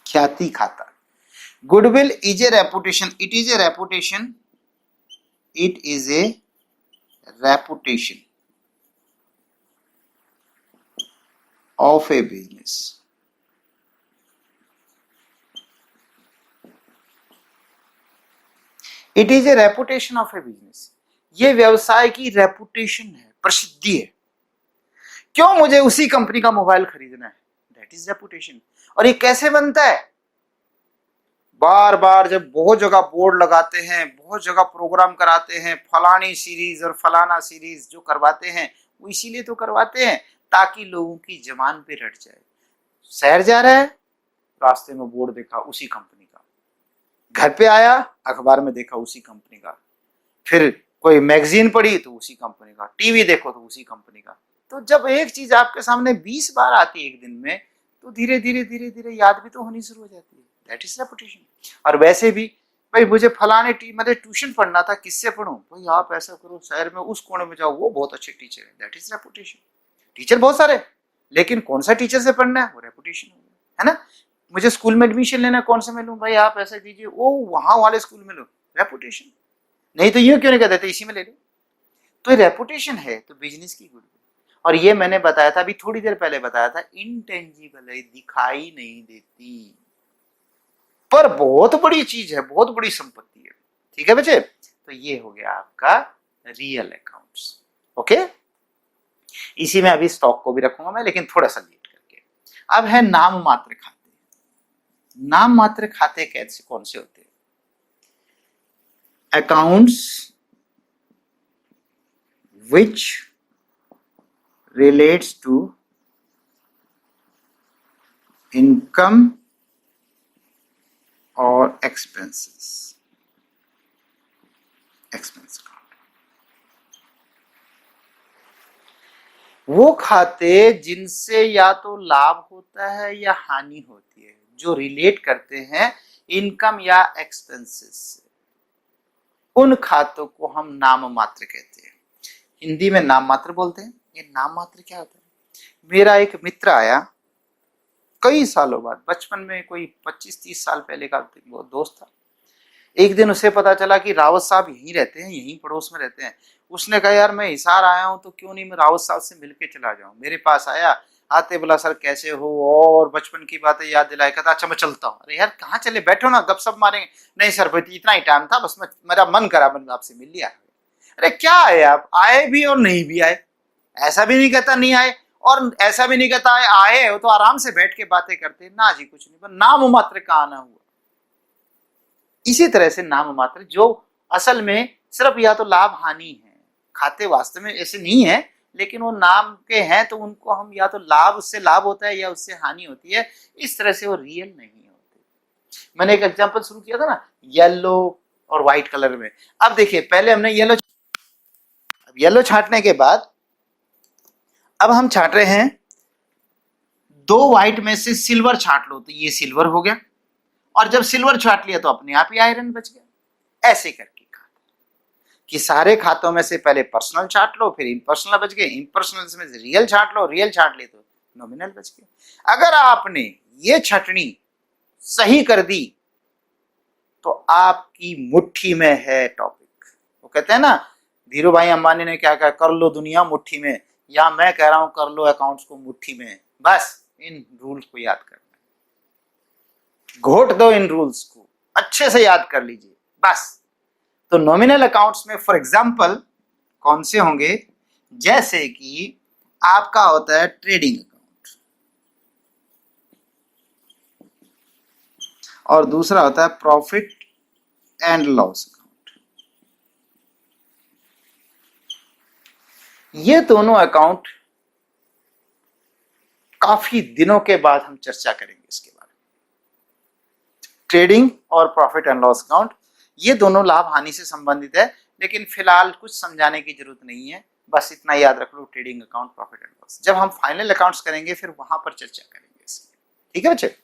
ख्याति खाता, goodwill is a reputation, it is a reputation, it is a reputation of a business। it is a reputation of a business, ये व्यवसाय की रेपुटेशन है, प्रसिद्धि है। क्यों मुझे उसी कंपनी का मोबाइल खरीदना है, दैट इज रेपुटेशन। और ये कैसे बनता है, बार बार जब बहुत जगह बोर्ड लगाते हैं, बहुत जगह प्रोग्राम कराते हैं, फलानी सीरीज और फलाना सीरीज जो करवाते हैं वो इसीलिए तो करवाते हैं ताकि लोगों की जबान पे रट जाए। शहर जा रहा है, रास्ते में बोर्ड देखा उसी कंपनी का, घर पे आया अखबार में देखा उसी कंपनी का, फिर कोई मैगजीन पढ़ी तो उसी कंपनी का, टीवी देखो तो उसी कंपनी का। तो जब एक चीज आपके सामने 20 बार आती है एक दिन में, तो धीरे धीरे धीरे धीरे याद भी तो होनी शुरू हो जाती है, दैट इज रेपुटेशन। और वैसे भी भाई मुझे फलाने मतलब ट्यूशन पढ़ना था, किससे पढ़ूं, भाई आप ऐसा करो शहर में उस कोने में जाओ, वो बहुत अच्छे टीचर है, दैट इज रेपुटेशन। टीचर बहुत सारे, लेकिन कौन सा टीचर से पढ़ना है वो रेपुटेशन है ना। मुझे स्कूल में एडमिशन लेना है, कौन सा में लूं, भाई आप ऐसा कीजिए वो वहां वाले स्कूल में लो, रेपुटेशन। नहीं तो यूं क्यों नहीं कहते थे इसी में ले लो, तो रेपुटेशन है तो बिजनेस की गुडविल। और ये मैंने बताया था अभी थोड़ी देर पहले बताया था, इंटेंजिबल है, दिखाई नहीं देती, पर बहुत बड़ी चीज है, बहुत बड़ी संपत्ति है। ठीक है बच्चे, तो ये हो गया आपका रियल अकाउंट्स। ओके, इसी में अभी स्टॉक को भी रखूंगा मैं, लेकिन थोड़ा सा लेट करके। अब है नाम मात्र खाते। नाम मात्र खाते कैसे कौन से होते हैं? Accounts which relates to income or expenses, expense account। वो खाते जिनसे या तो लाभ होता है या हानि होती है, जो रिलेट करते हैं इनकम या एक्सपेंसेस से, उन खातों को हम नाम मात्र कहते हैं। हिंदी में नाम मात्र बोलते हैं। ये नाम मात्र क्या होता है? मेरा एक मित्र आया कई सालों बाद, बचपन में, कोई 25-30 साल पहले का वो दोस्त था। एक दिन उसे पता चला कि रावत साहब यहीं रहते हैं, यहीं पड़ोस में रहते हैं। उसने कहा यार मैं हिसार आया हूं तो क्यों नहीं मैं रावत साहब से मिलके चला जाऊं। मेरे पास आया, आते बोला सर कैसे हो, और बचपन की बातें याद दिलाई। कहता अच्छा मैं चलता हूँ। अरे यार कहाँ चले, बैठो ना गपशप मारेंगे। नहीं सर भाई इतना ही टाइम था, बस मेरा मन करा मैंने आपसे मिल लिया। अरे क्या आए आप, आए भी और नहीं भी आए, ऐसा भी नहीं कहता नहीं आए और ऐसा भी नहीं कहता आए हो तो आराम से बैठ के बातें करते ना जी, कुछ नहीं, पर नाम मात्र का आना हुआ। इसी तरह से नाम मात्र जो असल में सिर्फ या तो लाभ हानि है, खाते वास्तव में ऐसे नहीं है, लेकिन वो नाम के हैं तो उनको हम या तो लाभ, उससे लाभ होता है या उससे हानि होती है, इस तरह से वो रियल नहीं होते। मैंने एक एग्जांपल शुरू किया था ना, येलो और व्हाइट कलर में। अब देखिए पहले हमने येलो छांटने के बाद अब हम छांट रहे हैं दो व्हाइट में से सिल्वर छांट लो, तो ये सिल्वर हो गया, और जब सिल्वर छांट लिया तो अपने आप ही आयरन बच गया। ऐसे करके कि सारे खातों में से पहले पर्सनल छांट लो, फिर इम्पर्सनल बच गए, इम्पर्सनल में से रियल छांट लो, रियल छांट ले तो नॉमिनल बच गए। अगर आपने ये छटनी सही कर दी तो आपकी मुट्ठी में है टॉपिक। वो कहते हैं ना धीरू भाई अंबानी ने क्या कहा, कर लो दुनिया मुट्ठी में, या मैं कह रहा हूं कर लो अकाउंट्स को मुट्ठी में। बस इन रूल्स को याद करना, घोट दो इन रूल्स को, अच्छे से याद कर लीजिए बस। तो नॉमिनल अकाउंट्स में फॉर एग्जांपल कौन से होंगे, जैसे कि आपका होता है ट्रेडिंग अकाउंट, और दूसरा होता है प्रॉफिट एंड लॉस अकाउंट। ये दोनों अकाउंट काफी दिनों के बाद हम चर्चा करेंगे इसके बारे में। ट्रेडिंग और प्रॉफिट एंड लॉस अकाउंट ये दोनों लाभ हानि से संबंधित है, लेकिन फिलहाल कुछ समझाने की जरूरत नहीं है, बस इतना याद रख लो, trading account, profit and loss. जब हम फाइनल अकाउंट्स करेंगे फिर वहां पर चर्चा करेंगे इसकी, ठीक है बच्चे।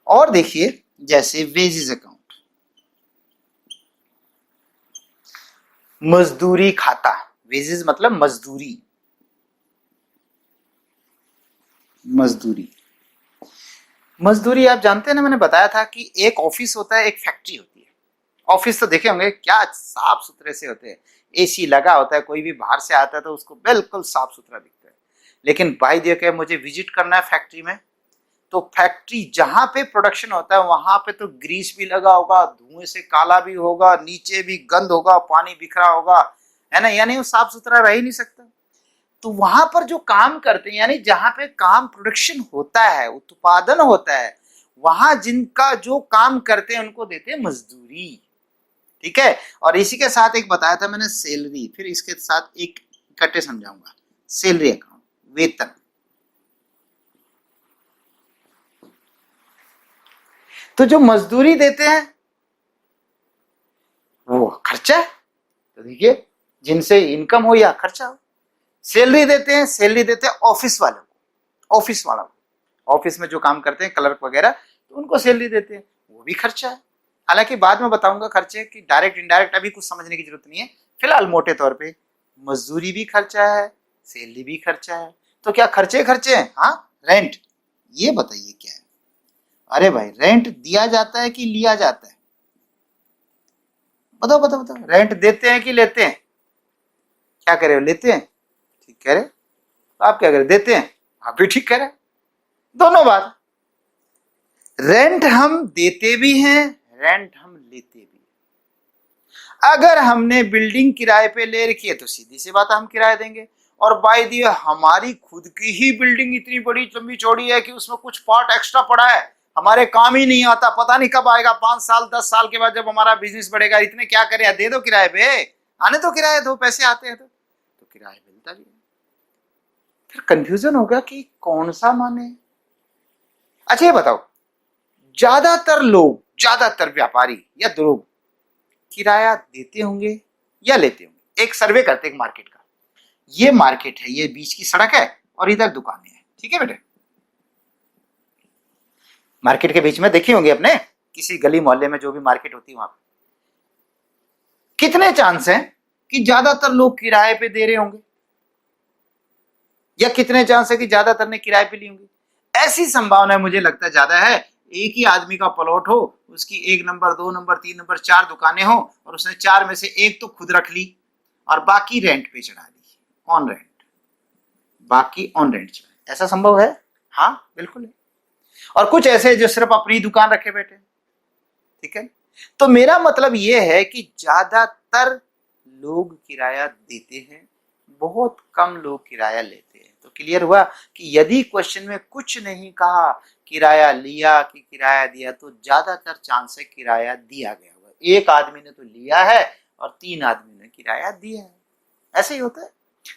और देखिए जैसे वेजेस अकाउंट, मजदूरी खाता, वेजेस मतलब मजदूरी, मजदूरी आप जानते हैं ना, मैंने बताया था कि एक ऑफिस होता है, एक फैक्ट्री होती है। ऑफिस तो देखे होंगे क्या साफ सुथरे से होते हैं, एसी लगा होता है, कोई भी बाहर से आता है तो उसको बिल्कुल साफ सुथरा दिखता है। लेकिन भाई देखिए मुझे विजिट करना है फैक्ट्री में, तो फैक्ट्री जहां पे प्रोडक्शन होता है वहां पे तो ग्रीस भी लगा होगा, धुएं से काला भी होगा, नीचे भी गंद होगा, पानी बिखरा होगा, है ना, यानी वो साफ सुथरा रह ही नहीं सकता। तो वहां पर जो काम करते हैं, यानी जहां पे काम प्रोडक्शन होता है, उत्पादन होता है, वहां जिनका जो काम करते हैं उनको देते हैं मजदूरी, ठीक है। और इसी के साथ एक बताया था मैंने सैलरी, फिर इसके साथ एक इकट्ठे समझाऊंगा, सैलरी अकाउंट, वेतन। तो जो मजदूरी देते हैं वो खर्चा है, तो देखिए जिनसे इनकम हो या खर्चा हो। सैलरी देते हैं, सैलरी देते हैं ऑफिस वालों को, ऑफिस वालों को, ऑफिस में जो काम करते हैं क्लर्क वगैरह, तो उनको सैलरी देते हैं, वो भी खर्चा है। हालांकि बाद में बताऊंगा खर्चे की डायरेक्ट इनडायरेक्ट, अभी कुछ समझने की जरूरत नहीं है। फिलहाल मोटे तौर पे मजदूरी भी खर्चा है, सैलरी भी खर्चा है। तो क्या खर्चे खर्चे हैं? हाँ, रेंट, ये बताइए क्या है? अरे भाई रेंट दिया जाता है कि लिया जाता है? बताओ बताओ बताओ, रेंट देते हैं कि लेते हैं? क्या कह रहे हो, लेते हैं, ठीक कह रहे। तो आप क्या कह रहे, देते हैं, आप भी ठीक कह रहे, दोनों बात। रेंट हम देते भी हैं, रेंट हम लेते भी हैं। अगर हमने बिल्डिंग किराए पे ले रखी है तो सीधी सी बात हम किराया देंगे, और बाय द हमारी खुद की ही बिल्डिंग इतनी बड़ी लंबी चौड़ी है कि उसमें कुछ पार्ट एक्स्ट्रा पड़ा है, हमारे काम ही नहीं आता, पता नहीं कब आएगा, 5 साल 10 साल के बाद जब हमारा बिजनेस बढ़ेगा, इतने क्या करें, दे दो किराए पे, आने तो किराए दो, पैसे आते हैं तो किराया मिलता भी है। फिर कंफ्यूजन होगा कि कौन सा माने। अच्छा ये बताओ, ज्यादातर लोग, ज्यादातर व्यापारी या लोग किराया देते होंगे या लेते होंगे? एक सर्वे करते हैं मार्केट का। ये मार्केट है, ये बीच की सड़क है और इधर दुकानें हैं, ठीक है बेटे। मार्केट के बीच में देखे होंगे अपने, किसी गली मोहल्ले में जो भी मार्केट होती है वहां पे कितने चांस हैं कि ज्यादातर लोग किराए पे दे रहे होंगे, या कितने चांस है कि ज्यादातर ने किराए पे ली होंगी? ऐसी संभावना मुझे लगता है ज्यादा है। एक ही आदमी का प्लॉट हो, उसकी 1 नंबर 2 नंबर 3 नंबर 4 दुकानें हो, और उसने 4 में से एक तो खुद रख ली और बाकी रेंट पे चढ़ा दी, ऑन रेंट, बाकी ऑन रेंट चढ़ा। ऐसा संभव है? हाँ बिल्कुल है। और कुछ ऐसे जो सिर्फ अपनी दुकान रखे बैठे, ठीक है। तो मेरा मतलब यह है कि ज्यादातर लोग किराया देते हैं, बहुत कम लोग किराया लेते हैं। तो क्लियर हुआ कि यदि क्वेश्चन में कुछ नहीं कहा किराया लिया कि किराया दिया, तो ज्यादातर चांस है किराया दिया गया होगा। एक आदमी ने तो लिया है और 3 आदमी ने किराया दिया है, ऐसे ही होता है।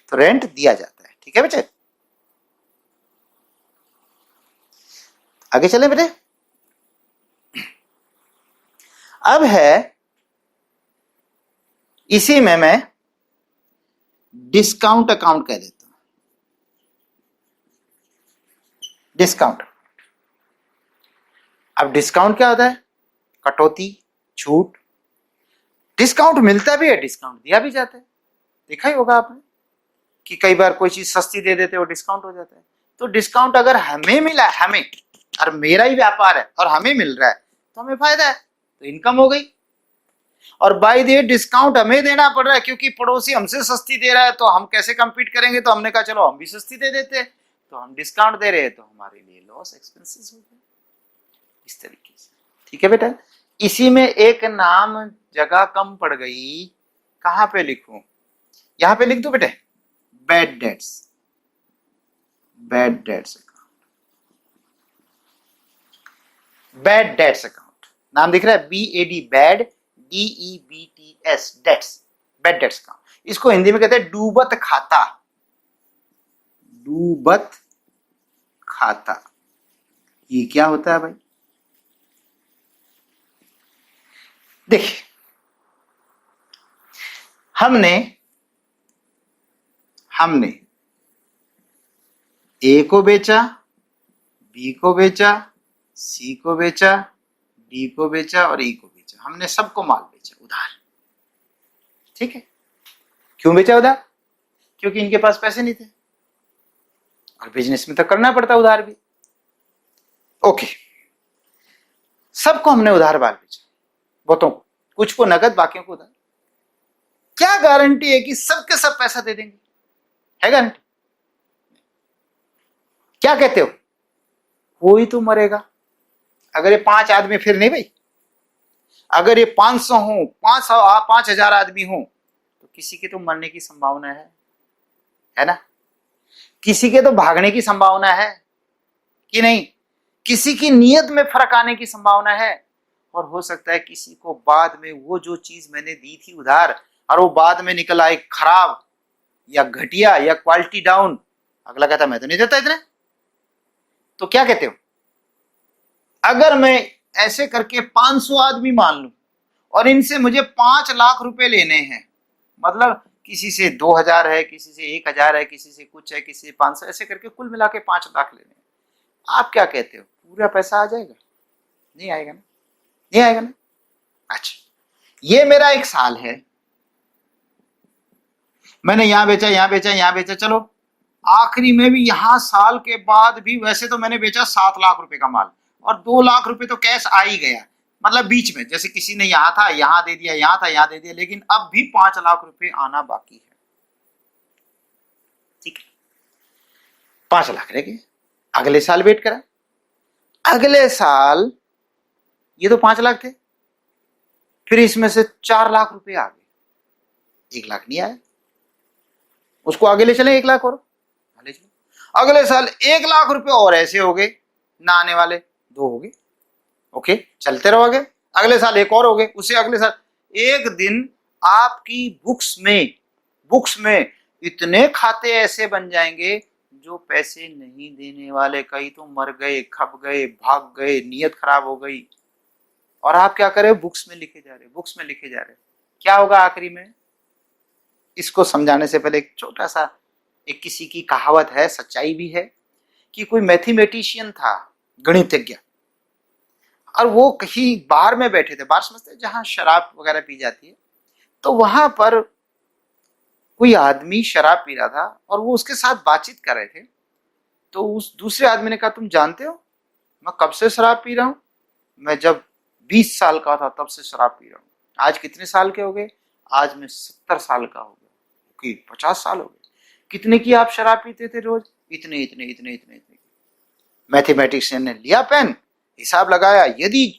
तो रेंट दिया जाता है, ठीक है बेटे। आगे चले बेटे। अब है इसी में मैं डिस्काउंट अकाउंट कह देता हूं। डिस्काउंट, अब डिस्काउंट क्या होता है? कटौती, छूट। डिस्काउंट मिलता भी है, डिस्काउंट दिया भी जाता है। देखा ही होगा आपने कि कई बार कोई चीज सस्ती दे देते हो, डिस्काउंट हो जाता है। तो डिस्काउंट अगर हमें मिला है, हमें, और मेरा ही व्यापार है और हमें मिल रहा है, तो हमें फायदा है, तो इनकम हो गई। और बाय द डिस्काउंट हमें देना पड़ रहा है क्योंकि पड़ोसी हमसे सस्ती दे रहा है, तो हम कैसे कंपीट करेंगे? तो हमने कहा चलो हम भी सस्ती दे देते हैं, तो हम डिस्काउंट दे रहे हैं, तो हमारे लिए लॉस, एक्सपेंसेस हो गए, इस तरीके से। ठीक है बेटा। इसी में एक नाम जगह कम पड़ गई, कहां पे लिखूं? यहां पे लिख दो बेटे, bad debts. Bad debts account, bad debts account, नाम दिख रहा है, BAD, bad, DEBTS, debts, bad debts account. इसको हिंदी में कहते हैं डूबत खाता। डूबत खाता, ये क्या होता है भाई? देखिए, हमने A को बेचा, B को बेचा, C को बेचा, D को बेचा और E को बेचा। हमने सबको माल बेचा उधार, ठीक है। क्यों बेचा उधार? क्योंकि इनके पास पैसे नहीं थे, और बिजनेस में तो करना पड़ता उधार भी। ओके, सबको हमने उधार माल बेचा, बहुतों को, कुछ को नगद, बाकियों को उधार। क्या गारंटी है कि सबके सब पैसा दे देंगे? है गारंटी? क्या कहते हो? कोई तो मरेगा। अगर ये 5 आदमी, फिर नहीं भाई, अगर ये 500 हो, 5,000 आदमी हो, तो किसी के तो मरने की संभावना है ना? किसी के तो भागने की संभावना है कि नहीं? किसी की नीयत में फर्क आने की संभावना है, और हो सकता है किसी को बाद में वो जो चीज मैंने दी थी उधार, और वो बाद में निकल आए खराब या घटिया या क्वालिटी डाउन। अगला कहता मैं तो नहीं देता इतने। तो क्या कहते हो, अगर मैं ऐसे करके 500 आदमी मान लूं और इनसे मुझे 5 लाख रुपए लेने हैं, मतलब किसी से 2,000 है, किसी से 1,000 है, किसी से कुछ है, किसी से 500, ऐसे करके कुल मिला के 5 लाख लेने हैं, आप क्या कहते हो, पूरा पैसा आ जाएगा? नहीं आएगा ना, नहीं आएगा ना। अच्छा, ये मेरा एक साल है, मैंने यहां बेचा, यहां बेचा, यहां बेचा, चलो आखिरी में भी यहां साल के बाद भी वैसे तो मैंने बेचा 7 लाख रुपए का माल, और 2 लाख रुपए तो कैश आ ही गया, मतलब बीच में जैसे किसी ने यहां था यहां दे दिया, यहां था यहां दे दिया, लेकिन अब भी 5 लाख रुपए आना बाकी है। ठीक है, 5 लाख रह गए। अगले साल वेट करा, अगले साल ये तो 5 लाख थे, फिर इसमें से 4 लाख रुपए आ गए, 1 लाख नहीं आया, उसको आगे ले चले, 1 लाख और ले चले। अगले साल 1 लाख रुपए और ऐसे हो गए, ना आने वाले 2 हो गए, ओके, चलते रहोगे, अगले साल एक और हो गए, उससे अगले साल। एक दिन आपकी बुक्स में इतने खाते ऐसे बन जाएंगे जो पैसे नहीं देने वाले, कई तो मर गए, खप गए, भाग गए, नियत खराब हो गई, और आप क्या कर रहे हो, बुक्स में लिखे जा रहे हो, बुक्स में लिखे जा रहे हो। क्या होगा आखिरी में? इसको समझाने से पहले एक छोटा सा, एक किसी की कहावत है, सच्चाई भी है, कि कोई मैथमेटिशियन था, गणितज्ञ, और वो कहीं बार में बैठे थे, बार समझते हैं जहां शराब वगैरह पी जाती है, तो वहां पर कोई आदमी शराब पी रहा था और वो उसके साथ बातचीत कर रहे थे। तो उस दूसरे आदमी ने कहा, तुम जानते हो मैं कब से शराब पी रहा हूं? मैं जब 20 साल का था तब से शराब पी रहा हूं। आज कितने साल के हो गए? आज मैं 70 साल का हो गया। कि 50 साल हो गए। कितने की आप शराब पीते थे रोज? इतने इतने इतने इतने इतने। मैथमेटिशियन ने लिया पेन, हिसाब लगाया, यदि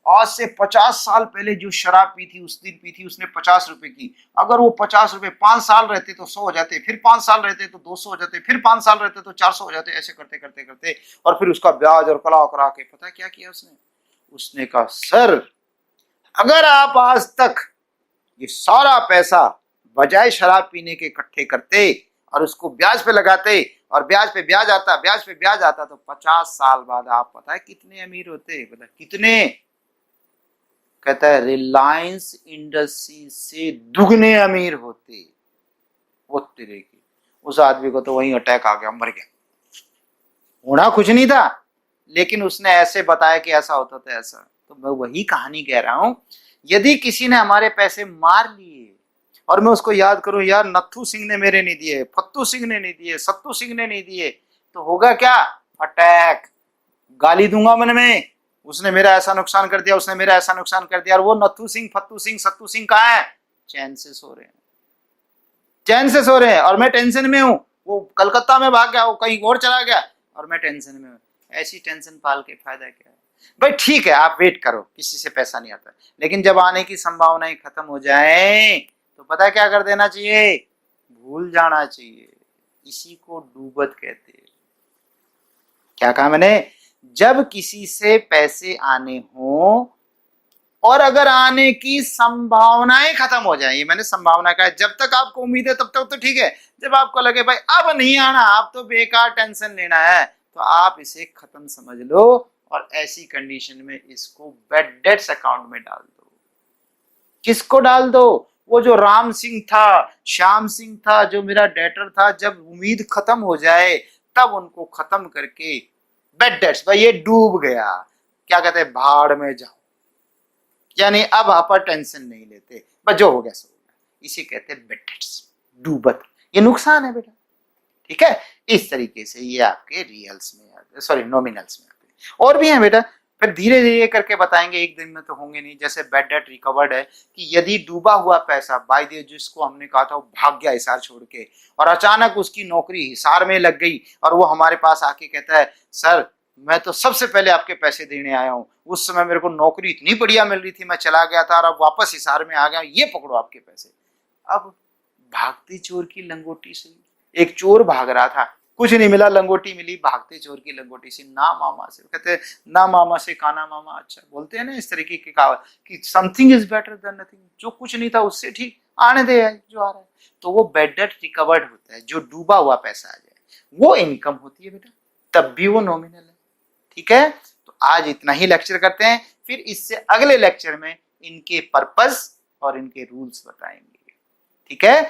आज से 50 साल पहले जो शराब पी थी, उस दिन पी थी उसने 50 रुपए की, अगर वो 50 रुपए 5 साल रहते तो 100 हो जाते, फिर 5 साल रहते तो 200 हो जाते, फिर 5 साल रहते तो 400 हो जाते, ऐसे करते करते करते, और फिर उसका ब्याज और कला करा के पता क्या किया उसने? उसने कहा, सर अगर आप आज तक ये सारा पैसा बजाय शराब पीने के इकट्ठे करते और उसको ब्याज पे लगाते, और ब्याज पे ब्याज आता, ब्याज पे ब्याज आता, तो 50 साल बाद आप पता है कितने अमीर होते? पता कितने? कहता है रिलायंस इंडस्ट्री से दुगने अमीर होते। वो तेरे की, उस आदमी को तो वहीं अटैक आ गया, मर गया। होना कुछ नहीं था, लेकिन उसने ऐसे बताया कि ऐसा होता था ऐसा। तो मैं वही कहानी कह रहा हूं, यदि किसी ने हमारे पैसे मार लिए और मैं उसको याद करूं, यार नत्थू सिंह ने मेरे नहीं दिए, फत्तू सिंह ने नहीं दिए, सत्तू सिंह ने नहीं दिए, तो होगा क्या? अटैक, गाली दूंगा मन में, उसने मेरा ऐसा नुकसान कर दिया, उसने मेरा ऐसा नुकसान कर दिया। और वो नत्थू सिंह, फत्तू सिंह, सत्तू सिंह कहाँ है? चैन से सो रहे हैं, चैन से सो रहे हैं, और मैं टेंशन में हूं। वो कलकत्ता में भाग गया, वो कहीं और चला गया, और मैं टेंशन में हूं। ऐसी टेंशन पाल के फायदा क्या है? भाई ठीक है, आप वेट करो, किसी से पैसा नहीं आता, लेकिन जब आने की संभावनाएं खत्म हो जाए तो पता क्या कर देना चाहिए? भूल जाना चाहिए। इसी को डूबत कहते हैं। क्या कहा मैंने? जब किसी से पैसे आने हो और अगर आने की संभावनाएं खत्म हो जाए, ये मैंने संभावना कहा, जब तक आपको उम्मीद है तब तक तो ठीक है। जब आपको लगे भाई अब नहीं आना, आप तो बेकार टेंशन लेना है, तो आप इसे खत्म समझ लो, और ऐसी कंडीशन में इसको बैड डेट्स अकाउंट में डाल दो। किसको डाल दो? वो जो राम सिंह था, श्याम सिंह था, जो मेरा डेटर था, जब उम्मीद खत्म हो जाए तब उनको खत्म करके बैड डेट्स, भाई ये डूब गया, क्या कहते हैं, भाड़ में जाओ, यानी अब आप टेंशन नहीं लेते, बस जो हो गया सो हो गया। इसे कहते हैं बैड डेट्स, डूबत। ये नुकसान है बेटा, ठीक है। इस तरीके से ये आपके रियल्स में आते हैं, सॉरी नॉमिनल्स में आते हैं। और भी हैं बेटा, फिर धीरे धीरे करके बताएंगे, एक दिन में तो होंगे नहीं। जैसे बैड डेट रिकवर्ड है कि यदि डूबा हुआ पैसा, बाय द जिसको हमने कहा था वो भाग गया हिसार छोड़ के, और अचानक उसकी नौकरी हिसार में लग गई, और वो हमारे पास आके कहता है, सर मैं तो सबसे पहले आपके पैसे देने आया हूँ, उस समय मेरे को नौकरी इतनी बढ़िया मिल रही थी, मैं चला गया था, और अब वापस हिसार में आ गया, ये पकड़ो आपके पैसे। अब भागते चोर की लंगोटी से, एक चोर भाग रहा था, कुछ नहीं मिला, लंगोटी मिली, भागते चोर की लंगोटी से, ना मामा से, कहते ना मामा से काना मामा अच्छा, बोलते हैं ना इस तरीके की कहावत कि something is better than nothing, जो कुछ नहीं था उससे ठीक, आने दे जो आ रहा है। तो वो बैड डेट रिकवर्ड होता है, जो डूबा हुआ पैसा आ जाए वो इनकम होती है बेटा, तब भी वो नॉमिनल है, ठीक है। तो आज इतना ही लेक्चर करते हैं, फिर इससे अगले लेक्चर में इनके पर्पस और इनके रूल्स बताएंगे, ठीक है।